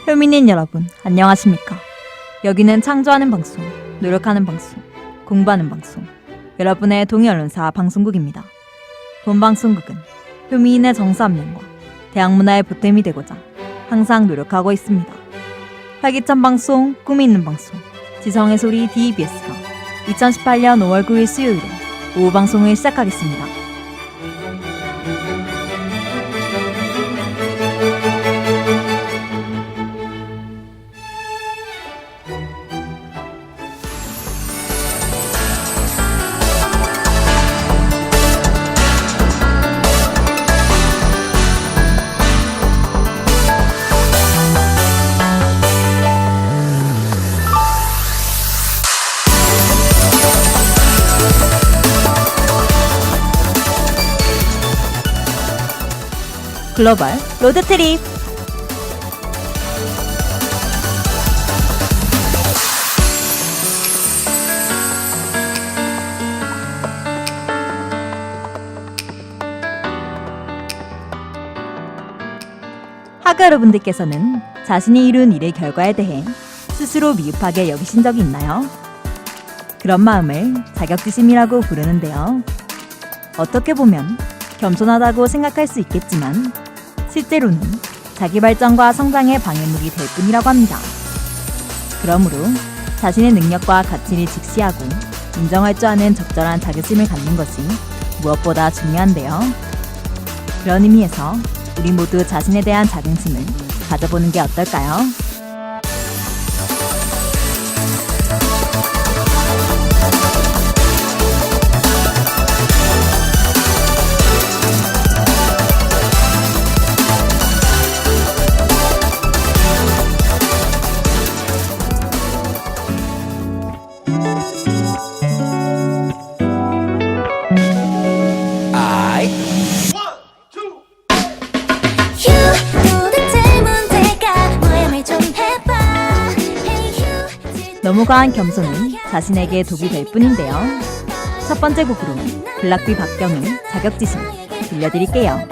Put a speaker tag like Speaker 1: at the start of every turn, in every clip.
Speaker 1: 효민인 여러분, 안녕하십니까? 여기는 창조하는 방송, 노력하는 방송, 공부하는 방송, 여러분의 동의언론사 방송국입니다. 본 방송국은 효민인의 정사함량과 대학문화의 보탬이 되고자 항상 노력하고 있습니다. 활기찬 방송, 꿈이 있는 방송, 지성의 소리 DBS가 2018년 5월 9일 수요일에 오후 방송을 시작하겠습니다. 글로벌 로드트립. 학우 여러분들께서는 자신이 이룬 일의 결과에 대해 스스로 미흡하게 여기신 적이 있나요? 그런 마음을 자격지심이라고 부르는데요. 어떻게 보면 겸손하다고 생각할 수 있겠지만 실제로는 자기 발전과 성장의 방해물이 될 뿐이라고 합니다. 그러므로 자신의 능력과 가치를 직시하고 인정할 줄 아는 적절한 자긍심을 갖는 것이 무엇보다 중요한데요. 그런 의미에서 우리 모두 자신에 대한 자긍심을 가져보는 게 어떨까요? 너무 과한 겸손은 자신에게 독이 될 뿐인데요. 첫 번째 곡으로 블락비 박경의 자격지심 들려드릴게요.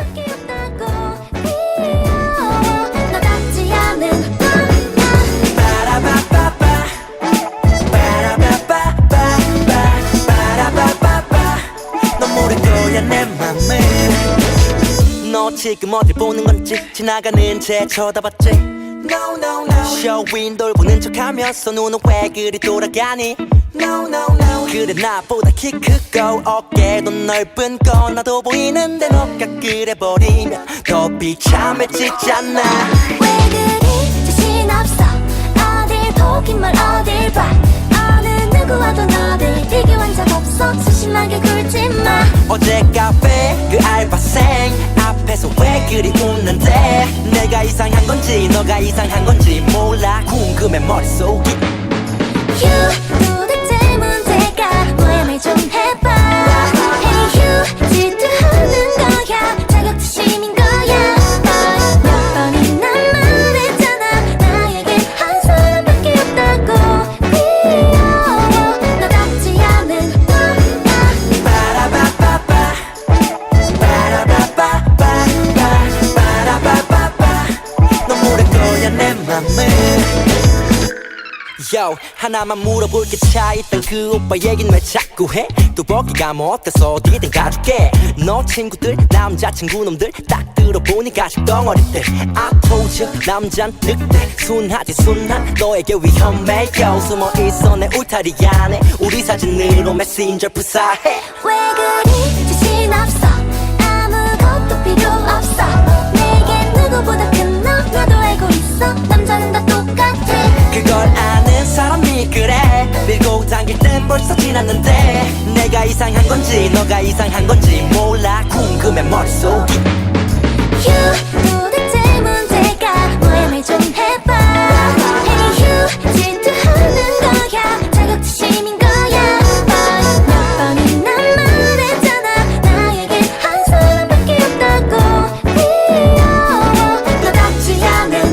Speaker 2: 너 지금 어딜 보는 건지 지나가는 쟤 쳐다봤지? No no no 쇼윈 돌보는 척하면서 눈은 왜 그리 돌아가니? No no no 그래 나보다 키 크고 어깨도 넓은 거 나도 보이는데 너가 그래버리면 더 비참해지잖아.
Speaker 3: 왜 그리 자신 없어 어딜 보기만 어딜 봐 어느 누구와도 너를 비교한 적 없어 소심하게 굴지마.
Speaker 2: 어제 카페 그 알바생 앞에서 왜 그리 웃는데 내가 이상한 건지 너가 이상한 건지 몰라 궁금해 머릿속이.
Speaker 3: 휴 도대체 문제가 뭐야 말 좀 해봐. Hey 휴 질투하는 거야 자격지심인 거야. 몇 번이나 말했잖아 나에게 한 사람밖에 없다고. 귀여워 너답지 않은 너야.
Speaker 2: 빠라바빠빠 빠라바빠빠 빠라바빠빠 너 모를 거야 내 맘을. Yo, 하나만 물어볼게 차있던 그 오빠 얘긴 왜 자꾸 해? 뚜벅이가 뭐 어때서 어디든 가줄게. 너 친구들 남자친구놈들 딱 들어보니 가식 덩어리들. I told you 남잔 늑대 순하지 순한 너에게 위험해. Yo, 숨어있어 내 울타리 안에 우리 사진으로 메신저 불사해.
Speaker 3: 왜 그리 자신 없어 아무것도 필요 없어 내겐 누구보다 큰 너 나도 알고 있어 남자는 다 똑같아.
Speaker 2: 그걸 아는 사람이 그래 밀고 당길 땐 벌써 지났는데 내가 이상한 건지 너가 이상한 건지 몰라 궁금해 머릿속이.
Speaker 3: 휴 도대체 문제가 뭐야 말 좀 해봐. Hey 휴 질투하는 거야 자격지심인 거야. 몇 번이나 말했잖아 나에게 한 사람밖에 없다고. 귀여워 너답지 않은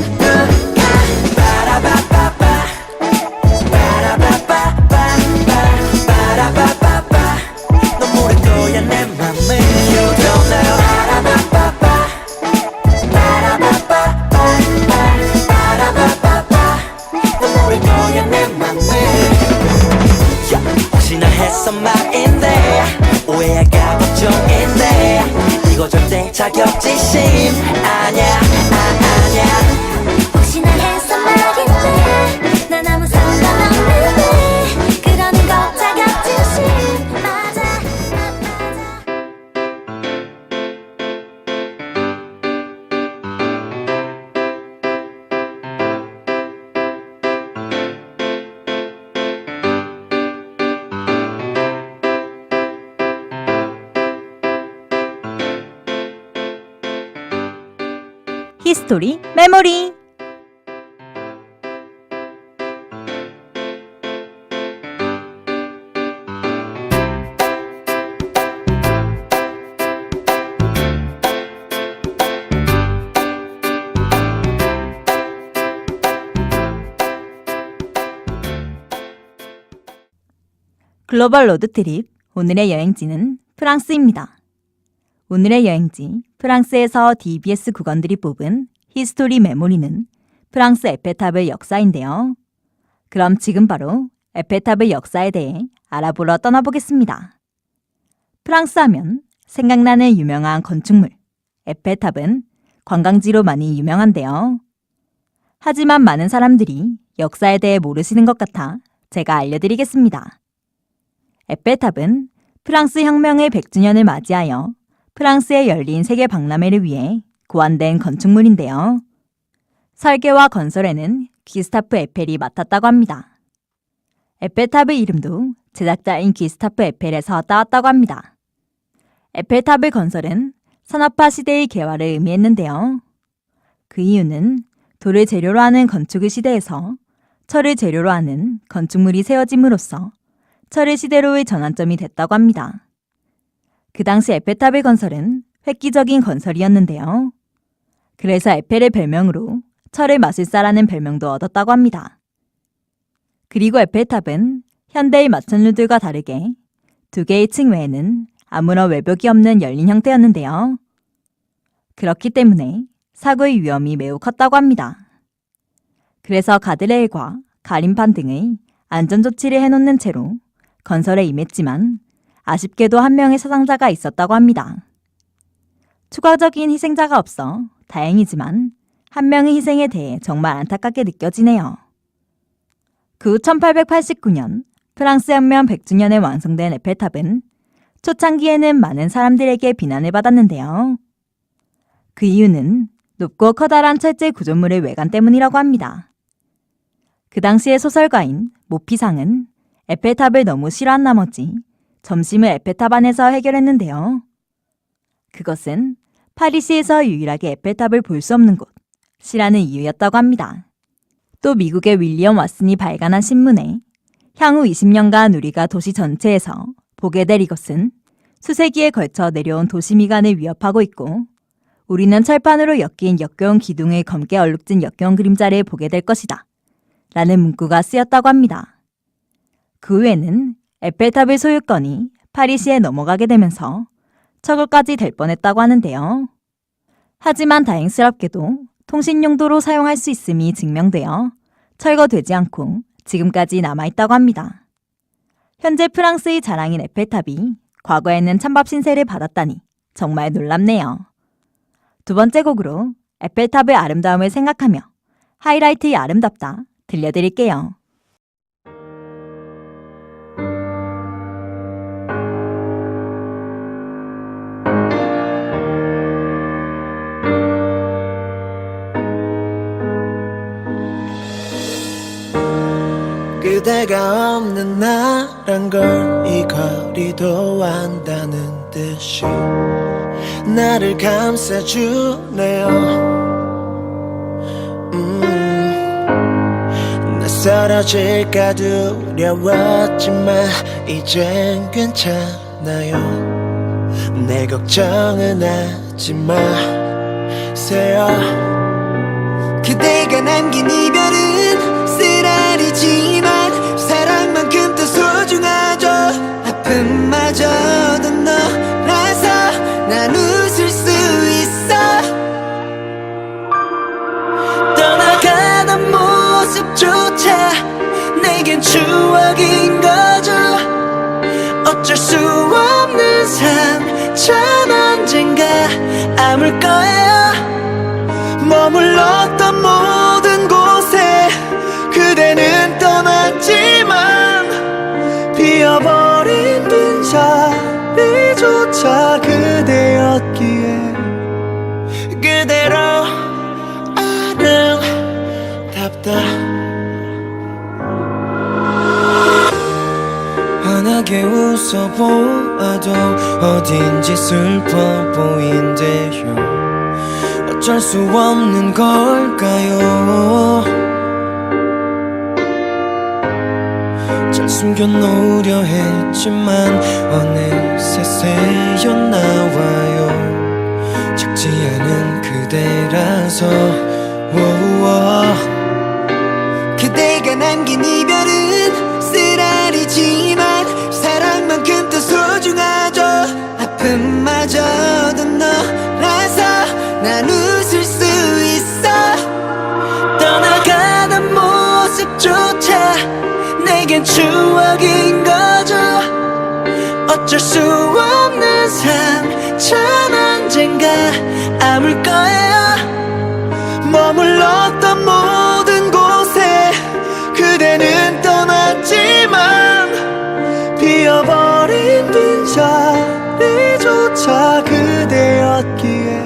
Speaker 2: 자격지심 아냐 아냐
Speaker 3: 혹시나 해서 말인데 난 아무 상관없는데 그러는 거 자격지심 맞아 난 맞아
Speaker 1: 히스토리 메모리. 글로벌 로드트립, 오늘의 여행지는 프랑스입니다. 오늘의 여행지, 프랑스에서 DBS 국원들이 뽑은 히스토리 메모리는 프랑스 에펠탑의 역사인데요. 그럼 지금 바로 에펠탑의 역사에 대해 알아보러 떠나보겠습니다. 프랑스 하면 생각나는 유명한 건축물, 에펠탑은 관광지로 많이 유명한데요. 하지만 많은 사람들이 역사에 대해 모르시는 것 같아 제가 알려드리겠습니다. 에펠탑은 프랑스 혁명의 100주년을 맞이하여 프랑스에 열린 세계 박람회를 위해 고안된 건축물인데요. 설계와 건설에는 귀스타프 에펠이 맡았다고 합니다. 에펠탑의 이름도 제작자인 귀스타프 에펠에서 따왔다고 합니다. 에펠탑의 건설은 산업화 시대의 개화를 의미했는데요. 그 이유는 돌을 재료로 하는 건축의 시대에서 철을 재료로 하는 건축물이 세워짐으로써 철의 시대로의 전환점이 됐다고 합니다. 그 당시 에펠탑의 건설은 획기적인 건설이었는데요. 그래서 에펠의 별명으로 철의 마술사라는 별명도 얻었다고 합니다. 그리고 에펠탑은 현대의 마천루들과 다르게 두 개의 층 외에는 아무런 외벽이 없는 열린 형태였는데요. 그렇기 때문에 사고의 위험이 매우 컸다고 합니다. 그래서 가드레일과 가림판 등의 안전조치를 해놓는 채로 건설에 임했지만 아쉽게도 한 명의 사상자가 있었다고 합니다. 추가적인 희생자가 없어 다행이지만 한 명의 희생에 대해 정말 안타깝게 느껴지네요. 그 후 1889년 프랑스 혁명 100주년에 완성된 에펠탑은 초창기에는 많은 사람들에게 비난을 받았는데요. 그 이유는 높고 커다란 철제 구조물의 외관 때문이라고 합니다. 그 당시의 소설가인 모피상은 에펠탑을 너무 싫어한 나머지 점심을 에펠탑 안에서 해결했는데요. 그것은 파리시에서 유일하게 에펠탑을 볼 수 없는 곳이라는 이유였다고 합니다. 또 미국의 윌리엄 왓슨이 발간한 신문에 향후 20년간 우리가 도시 전체에서 보게 될 이것은 수세기에 걸쳐 내려온 도시 미관을 위협하고 있고 우리는 철판으로 엮인 역겨운 기둥의 검게 얼룩진 역겨운 그림자를 보게 될 것이다 라는 문구가 쓰였다고 합니다. 그 후에는 에펠탑의 소유권이 파리시에 넘어가게 되면서 철거까지 될 뻔했다고 하는데요. 하지만 다행스럽게도 통신 용도로 사용할 수 있음이 증명되어 철거되지 않고 지금까지 남아있다고 합니다. 현재 프랑스의 자랑인 에펠탑이 과거에는 찬밥 신세를 받았다니 정말 놀랍네요. 두 번째 곡으로 에펠탑의 아름다움을 생각하며 하이라이트의 아름답다 들려드릴게요.
Speaker 4: 그대가 없는 나란 걸 이 거리도 안다는 듯이 나를 감싸주네요. 나 쓰러질까 두려웠지만 이젠 괜찮아요. 내 걱정은 하지 마세요. 그대가 남긴 이별은 쓰라리지만 사랑만큼 더 소중하죠. 아픔마저도 너라서 난 웃을 수 있어. 떠나가던 모습조차 내겐 추억인 거죠. 어쩔 수 없는 삶 전 언젠가 빈자리조차 그대였기에 그대로 아름답다 환하게 웃어보아도 어딘지 슬퍼 보인대요 어쩔 수 없는 걸까요 잘 숨겨놓으려 했지만 어느새 새어나와요 작지 않은 그대라서 그대가 남긴 이별은 쓰라리지만 사랑만큼 더 소중하죠 아픔마저도 너라서 난 웃을 수 있어 떠나가는 모습조차 내겐 추억인 거죠 어쩔 수 없는 상처는 언젠가 아물 거예요 머물렀던 모든 곳에 그대는 떠났지만 비어버린 빈자리조차 그대였기에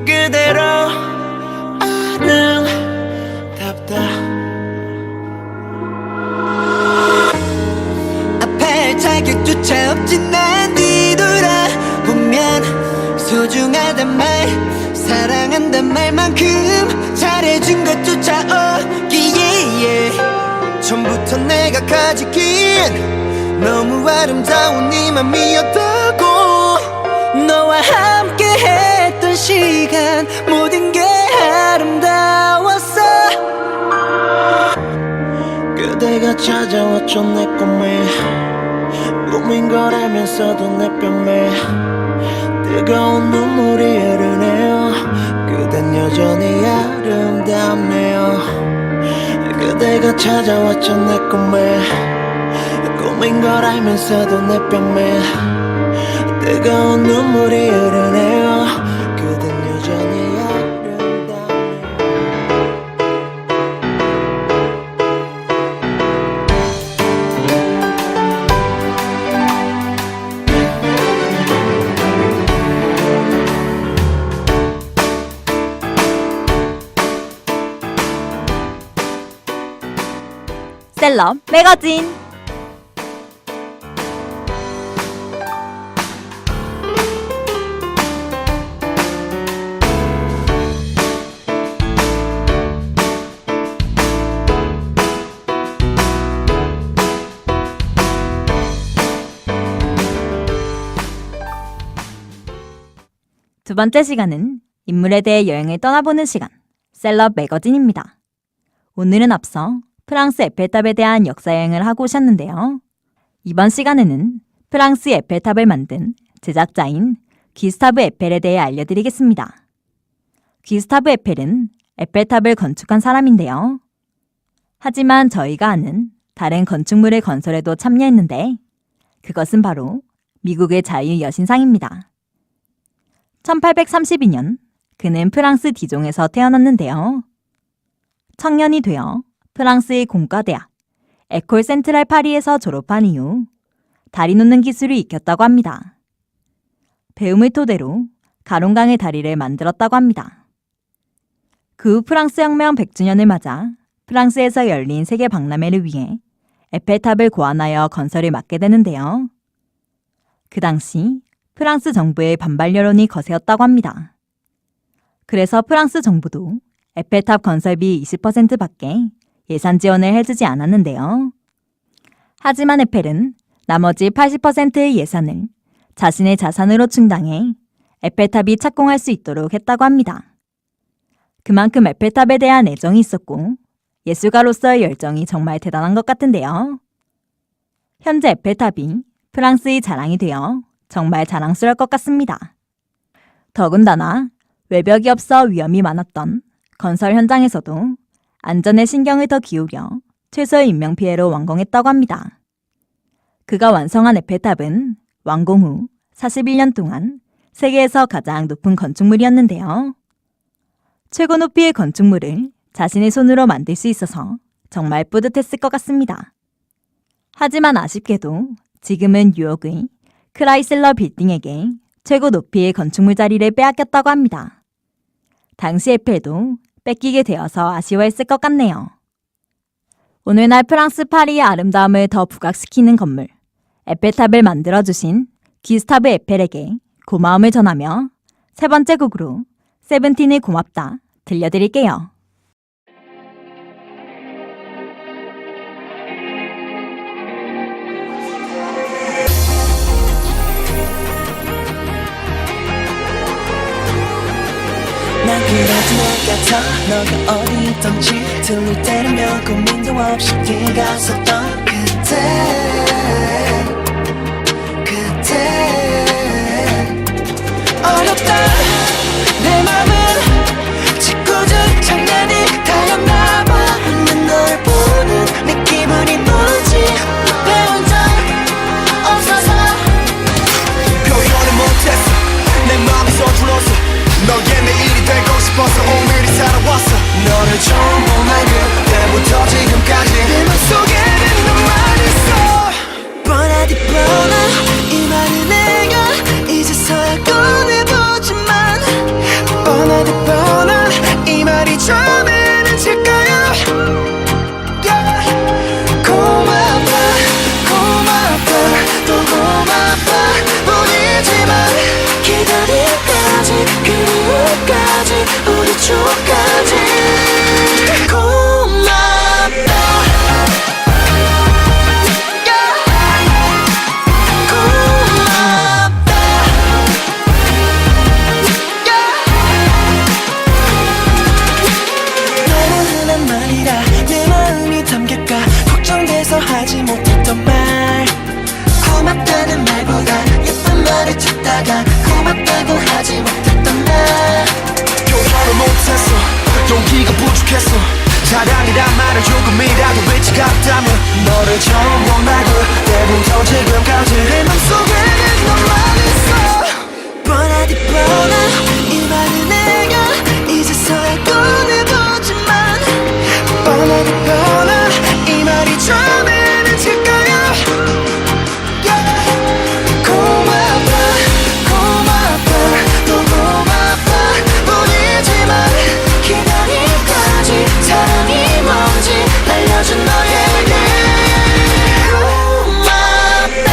Speaker 4: 그대로 아름답다 앞에 자격조차 없진 난 뒤돌아보면 소중하단 말 사랑한단 말만큼 잘해준 것조차 없기에 처음부터 내가 가지긴 너무 아름다운 네 맘이었다고 너와 함께 했던 시간 모든 게 아름다웠어 그대가 찾아왔죠 내 꿈에 꿈인 걸 알면서도 내 뺨에 뜨거운 눈물이 흐르네요 그댄 여전히 아름답네요 그대가 찾아왔죠 내 꿈에 꿈인 걸 알면서도 내 뺨에 뜨거운 눈물이 흐르네요 그댄 여전히 아름답네요
Speaker 1: 셀럽 매거진. 두 번째 시간은 인물에 대해 여행을 떠나보는 시간, 셀럽 매거진입니다. 오늘은 앞서 프랑스 에펠탑에 대한 역사 여행을 하고 오셨는데요. 이번 시간에는 프랑스 에펠탑을 만든 제작자인 기스타브 에펠에 대해 알려드리겠습니다. 기스타브 에펠은 에펠탑을 건축한 사람인데요. 하지만 저희가 아는 다른 건축물의 건설에도 참여했는데 그것은 바로 미국의 자유 여신상입니다. 1832년 그는 프랑스 디종에서 태어났는데요. 청년이 되어 프랑스의 공과대학 에콜 센트랄 파리에서 졸업한 이후 다리 놓는 기술을 익혔다고 합니다. 배움을 토대로 가론강의 다리를 만들었다고 합니다. 그 후 프랑스 혁명 100주년을 맞아 프랑스에서 열린 세계 박람회를 위해 에펠탑을 고안하여 건설을 맡게 되는데요. 그 당시 프랑스 정부의 반발 여론이 거세었다고 합니다. 그래서 프랑스 정부도 에펠탑 건설비 20%밖에 예산 지원을 해주지 않았는데요. 하지만 에펠은 나머지 80%의 예산을 자신의 자산으로 충당해 에펠탑이 착공할 수 있도록 했다고 합니다. 그만큼 에펠탑에 대한 애정이 있었고 예술가로서의 열정이 정말 대단한 것 같은데요. 현재 에펠탑이 프랑스의 자랑이 되어 정말 자랑스러울 것 같습니다. 더군다나 외벽이 없어 위험이 많았던 건설 현장에서도 안전에 신경을 더 기울여 최소의 인명피해로 완공했다고 합니다. 그가 완성한 에펠탑은 완공 후 41년 동안 세계에서 가장 높은 건축물이었는데요. 최고 높이의 건축물을 자신의 손으로 만들 수 있어서 정말 뿌듯했을 것 같습니다. 하지만 아쉽게도 지금은 뉴욕의 크라이슬러 빌딩에게 최고 높이의 건축물 자리를 빼앗겼다고 합니다. 당시 에펠도 뺏기게 되어서 아쉬워했을 것 같네요. 오늘날 프랑스 파리의 아름다움을 더 부각시키는 건물, 에펠탑을 만들어주신 귀스타브 에펠에게 고마움을 전하며 세 번째 곡으로 세븐틴의 고맙다 들려드릴게요.
Speaker 4: 난 그래도 내 같아 너가 어디 있던지 들릴 때라면 고민도 없이 뛰어갔었던 그때 어렵다 내 맘은 짓궂은 장난이 다였나봐 웃는 널 보는 내 기분이 뭐지 배운 적 없어서
Speaker 5: 표현을 못했어 내 맘이 서툴러서 너의 내일이 되고 싶어서 오늘이 살아왔어 너를 처음 본 날 그때부터 지금까지 내 맘속에는 너만 있어
Speaker 4: 뻔하디 뻔한 이 말을 내가 이제서야 꺼내보지만 뻔하디 뻔한 이 말이 처음에는 질까요 yeah. 고맙다 고맙다 또 고맙다 뿐이지만 기다릴까지 그리움까지 우리 쪽까지 고맙다 하지 못했던 말 고맙다는 말보다 예쁜 말을 찾다가 고맙다고 하지 못했던 날
Speaker 5: 표현을 못했어 용기가 부족했어 사랑이란 말을 조금이라도 외치 같다면 너를 처음 본 날 그때부터 지금까지 내 맘속에는 너만 있어
Speaker 4: 뻔하디 뻔한 이 말을 내가 이제서야 꺼내보지만 뻔하디 뻔한 이 말이 처음에는 질까요 yeah. 고맙다 고맙다 또 고맙다 뿐이지만 기다릴까지 사랑이 뭔지 알려준 너에게 고맙다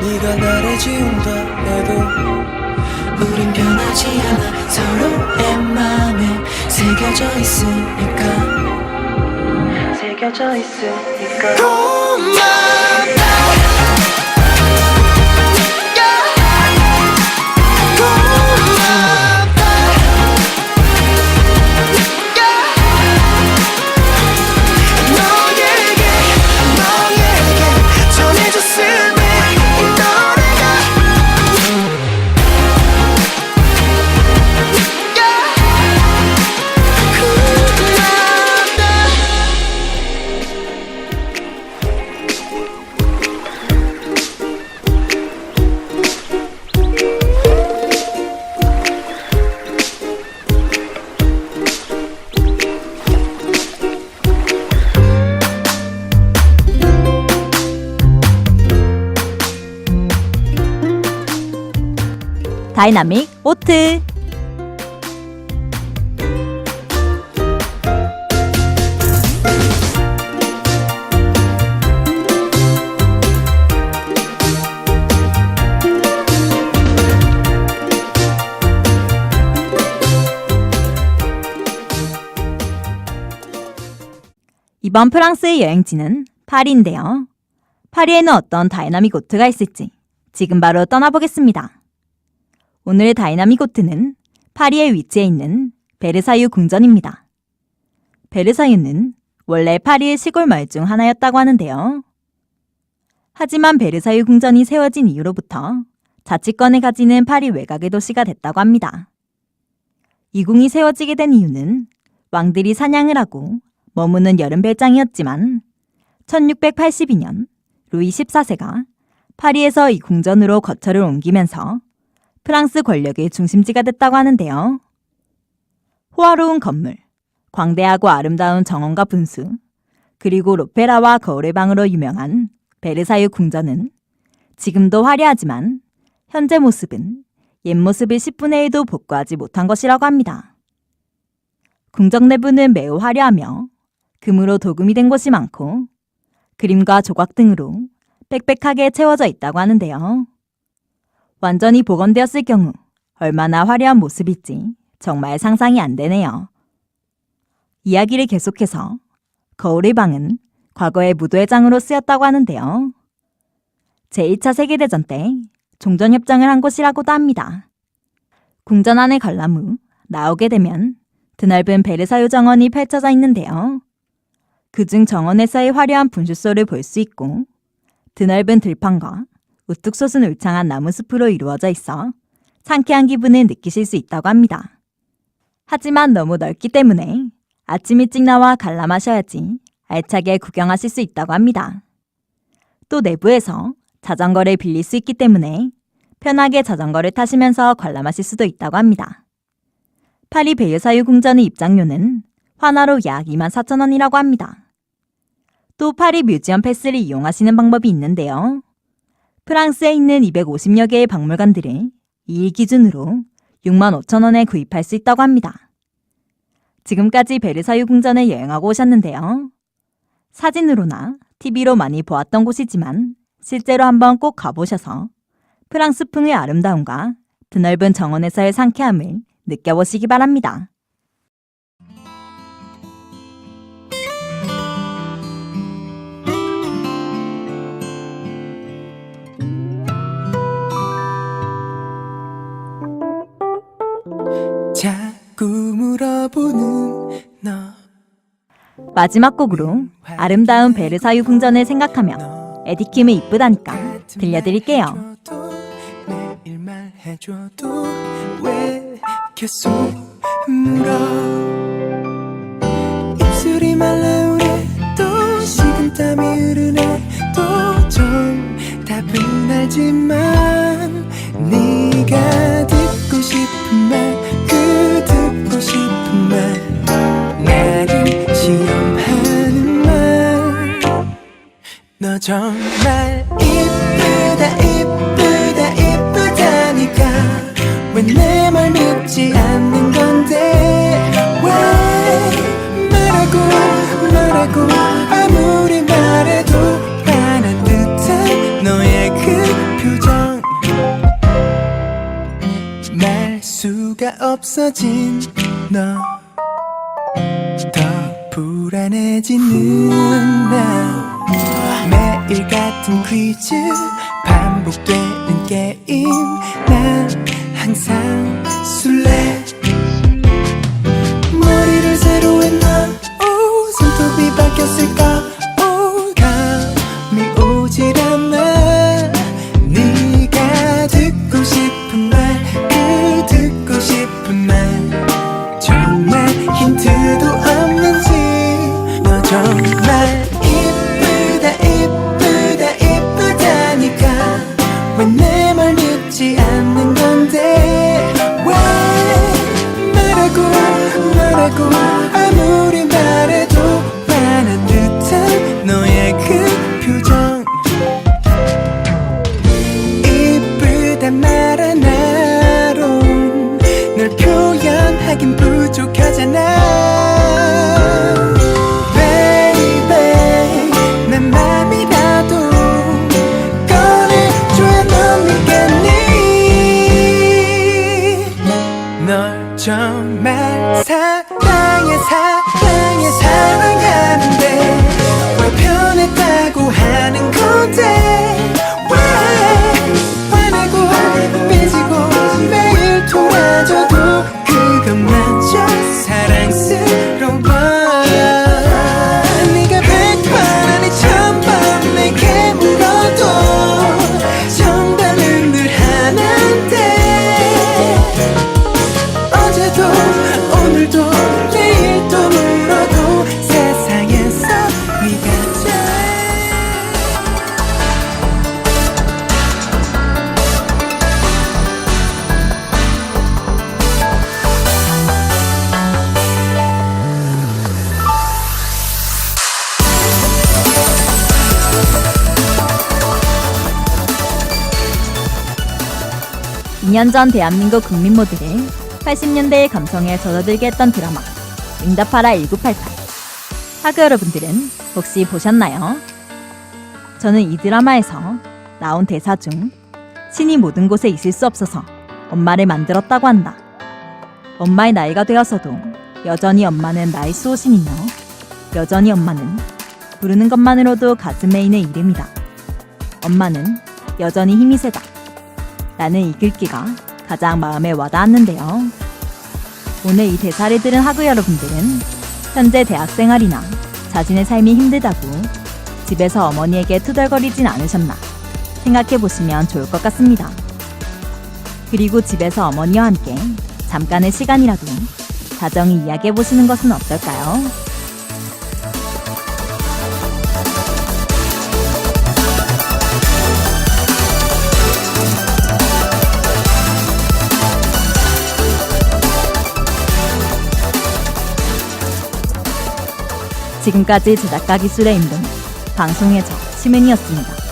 Speaker 4: 네가 나를 지운다 해도 우린 변하지 않아 서로의 맘에 새겨져 있으니까 고맙다 너에게 전해줬으면 이 노래가 고맙다
Speaker 1: 다이나믹 오트. 이번 프랑스의 여행지는 파리인데요. 파리에는 어떤 다이나믹 오트가 있을지 지금 바로 떠나보겠습니다. 오늘의 다이나믹 오트는 파리에 위치해 있는 베르사유 궁전입니다. 베르사유는 원래 파리의 시골 마을 중 하나였다고 하는데요. 하지만 베르사유 궁전이 세워진 이후로부터 자치권을 가지는 파리 외곽의 도시가 됐다고 합니다. 이 궁이 세워지게 된 이유는 왕들이 사냥을 하고 머무는 여름 별장이었지만 1682년 루이 14세가 파리에서 이 궁전으로 거처를 옮기면서 프랑스 권력의 중심지가 됐다고 하는데요. 호화로운 건물, 광대하고 아름다운 정원과 분수, 그리고 로페라와 거울의 방으로 유명한 베르사유 궁전은 지금도 화려하지만 현재 모습은 옛 모습을 10분의 1도 복구하지 못한 것이라고 합니다. 궁전 내부는 매우 화려하며 금으로 도금이 된 곳이 많고 그림과 조각 등으로 빽빽하게 채워져 있다고 하는데요. 완전히 복원되었을 경우 얼마나 화려한 모습일지 정말 상상이 안 되네요. 이야기를 계속해서 거울의 방은 과거의 무도회장으로 쓰였다고 하는데요. 제2차 세계대전 때 종전협정을 한 곳이라고도 합니다. 궁전 안에 관람 후 나오게 되면 드넓은 베르사유 정원이 펼쳐져 있는데요. 그중 정원에서의 화려한 분수소를 볼 수 있고 드넓은 들판과 우뚝 솟은 울창한 나무숲으로 이루어져 있어 상쾌한 기분을 느끼실 수 있다고 합니다. 하지만 너무 넓기 때문에 아침 일찍 나와 관람하셔야지 알차게 구경하실 수 있다고 합니다. 또 내부에서 자전거를 빌릴 수 있기 때문에 편하게 자전거를 타시면서 관람하실 수도 있다고 합니다. 파리 베르사유 궁전의 입장료는 환화로 약 24,000원이라고 합니다. 또 파리 뮤지엄 패스를 이용하시는 방법이 있는데요. 프랑스에 있는 250여 개의 박물관들을 2일 기준으로 65,000원에 구입할 수 있다고 합니다. 지금까지 베르사유 궁전을 여행하고 오셨는데요. 사진으로나 TV로 많이 보았던 곳이지만 실제로 한번 꼭 가보셔서 프랑스풍의 아름다움과 드넓은 정원에서의 상쾌함을 느껴보시기 바랍니다.
Speaker 4: 자꾸 물어보는 너
Speaker 1: 마지막 곡으로 아름다운 베르사유 궁전을 생각하며 에디킴의 이쁘다니까 들려드릴게요.
Speaker 4: 매일 말해줘도 왜 계속 물어 입술이 말라오네 또 식은땀이 흐르네 또 정답은 알지만 네가 듣고 싶은 말 그 듣고 싶은 말 나를 시험하는 말 너 정말 이쁘다 이쁘다 이쁘다니까 왜 내 말 믿지 않는 건데 왜 말하고 아무리 말해도 화난 듯한 너의 그 표정 말 수가 없어진 너 더 불안해지는 나 매일 같은 퀴즈 반복되는 게임 난 항상 술래 머리를 새로 했나 손톱이 바뀌었을까 감이 오질 않아 네가 듣고 싶은 말 그 듣고 싶은 말 정말 힌트도 없는지 너 정말 이쁘다 이쁘다 이쁘다니까 왜 내 말 믿지 않는 건데 왜 말하고 아무리 말해도 화난 듯한 너의 그 표정 이쁘단 말 하나로 널 표현하긴 부족하잖아 Baby 내 맘이라도 꺼내줘야 넌 믿겠니 널 정말 사랑하는데 왜 변했다고 하는 건데 왜 화내고 삐지고 매일 돌아줘도 그것마저 사랑스러워 네가 100번 아니 1000번 내게 물어도 정답은 늘 하나인데 어제도 오늘도 내일도 물어도 세상에서 네가 제일
Speaker 1: 2년 전 대한민국 국민 모두를 80년대의 감성에 젖어들게 했던 드라마 응답하라 1988. 하그 여러분들은 혹시 보셨나요? 저는 이 드라마에서 나온 대사 중 신이 모든 곳에 있을 수 없어서 엄마를 만들었다고 한다. 엄마의 나이가 되었어도 여전히 엄마는 나의 수호신이며 여전히 엄마는 부르는 것만으로도 가슴 메이는 이름이다. 엄마는 여전히 힘이 세다. 라는 이 글귀가 가장 마음에 와닿았는데요. 오늘 이 대사를 들은 하그 여러분들은 현재 대학생활이나 자신의 삶이 힘들다고 집에서 어머니에게 투덜거리진 않으셨나 생각해보시면 좋을 것 같습니다. 그리고 집에서 어머니와 함께 잠깐의 시간이라도 다정히 이야기해보시는 것은 어떨까요? 지금까지 제작가 기술의 임동, 방송의 저 심은이었습니다.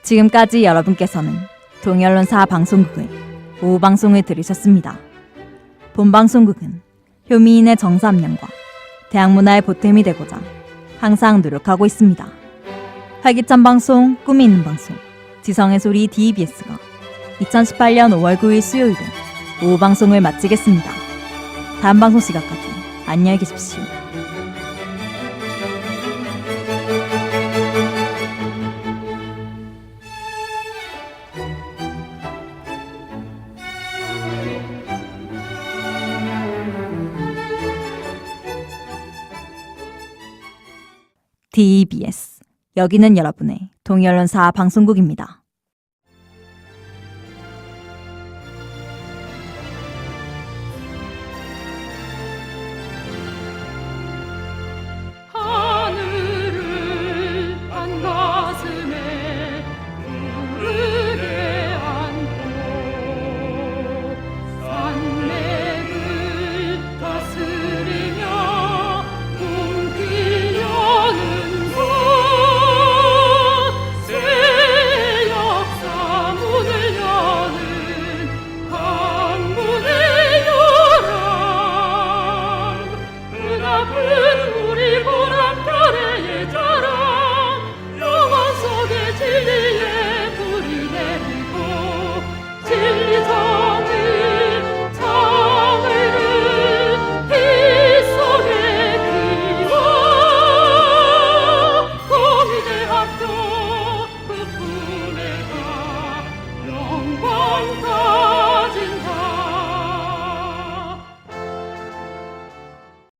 Speaker 1: 지금까지 여러분께서는 동해언론사 방송국의 오후 방송을 들으셨습니다. 본 방송국은 효미인의 정서 함량과 대학문화의 보탬이 되고자 항상 노력하고 있습니다. 활기찬 방송, 꿈이 있는 방송, 지성의 소리 DBS가 2018년 5월 9일 수요일에 오후 방송을 마치겠습니다. 다음 방송 시간까지 안녕히 계십시오. DBS. 여기는 여러분의 동해언론사 방송국입니다.